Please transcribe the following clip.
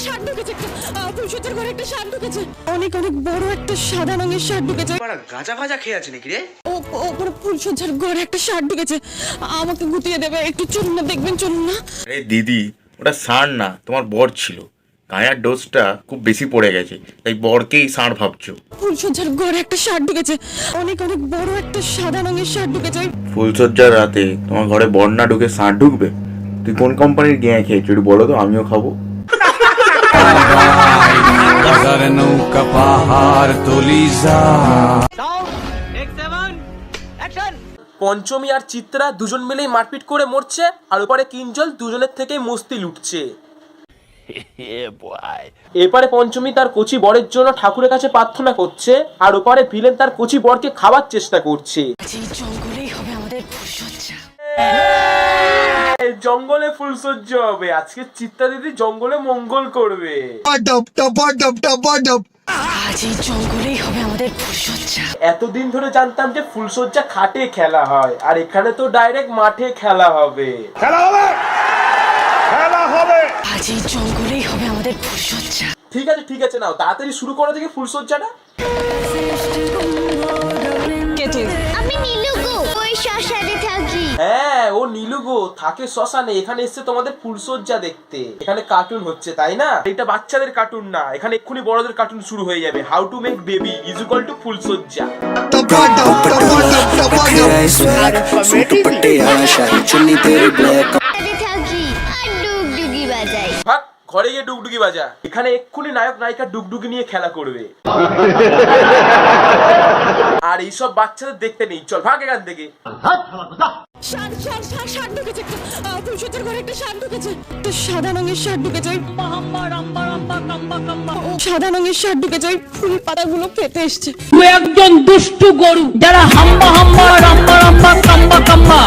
ষাঁড় ঢুকেছে, ফুলসজ্জার ঘরে একটা ষাঁড় ঢুকেছে, অনেক অনেক বড় একটা সাদা রঙের ষাঁড় ঢুকেছে। গাঁজা ভাজা খেয়ে আছে নাকি রে? ওপরে ফুলসজ্জার ঘরে একটা ষাঁড় ঢুকেছে, আমাকে গুটিয়ে দেবে, একটু চলুন না, দেখবেন, চলুন না। আরে দিদি, ওটা ষাঁড় না, তোমার বর ছিল। গাঁজার ডোজটা খুব বেশি পড়ে গেছে, তাই বরকেই ষাঁড় ভাবছো। ফুলসজ্জার ঘরে একটা ষাঁড় ঢুকেছে, অনেক অনেক বড় একটা সাদা রঙের ষাঁড় ঢুকেছে। ফুলসজ্জার রাতে তোমার ঘরে বর না ঢুকে ষাঁড় ঢুকবে? তুই কোন কোম্পানির গেঁয়া খেয়েছো একটু বলো তো, আমিও খাবো। নৌকা পাহাড় তলিজা। পঞ্চমী আর চিত্রা দুজন মিলেই মারপিট করে মরছে, আর ওপারে কিঞ্জল দুজনের থেকেই মস্তি লুটছে। এপারে পঞ্চমী তার কচি বরের জন্য ঠাকুরের কাছে প্রার্থনা করছে, আর ওপারে ভিলেন তার কচি বরকে খাওয়ার চেষ্টা করছে। জঙ্গলেই হবে আমাদের ফুলসজ্জা। জঙ্গলে ফুলসজ্জা হবে আজকে, চিত্রা দিদি জঙ্গলে মঙ্গল করবে। আজ এই জঙ্গলেই হবে আমাদের ফুলসজ্জা। এতদিন ধরে জানতাম যে ফুলসজ্জা খাটে খেলা হয়, আর এখানে তো ডাইরেক্ট মাঠে খেলা হবে। আজ এই জঙ্গলেই হবে আমাদের ফুলসজ্জা। ঠিক আছে নাও, তাড়াতাড়ি শুরু করে দেখি ফুলসজ্জাটা। আমি নীলু গো, ওই শ্মশানে থাকি। হ্যাঁ, ও নীলু গো, থাকে শ্মশানে। এখানে এসছে তোমাদের ফুলসজ্জা দেখতে। এখানে কার্টুন হচ্ছে, তাই না? এটা বাচ্চাদের কার্টুন না, এখানে এক্ষুনি বড়দের কার্টুন শুরু হয়ে যাবে। How to make baby is equal to ফুলসজ্জা। থাকি আর ডুগডুগি বাজাই। ভাগ, ঘরে গিয়ে ডুগডুগি বাজা। এখানে এক্ষুনি নায়ক নায়িকা ডুগডুগি নিয়ে খেলা করবে। আর এইসব বাচ্চাদের দেখতে নেই, চল ভাগ এখান থেকে। ষাঁড় ঢুকেছে, ফুলসজ্জার ঘরে একটা ষাঁড় ঢুকেছে, একটা সাদা রঙের ষাঁড় ঢুকেছে, সাদা রঙের ষাঁড় ঢুকেছে, ওই ফুল পাতাগুলো খেতে এসছে। তুই একজন দুষ্টু গরু, যারা হাম্বা হাম্বা রাম্বা রাম্বা কাম্বা কাম্বা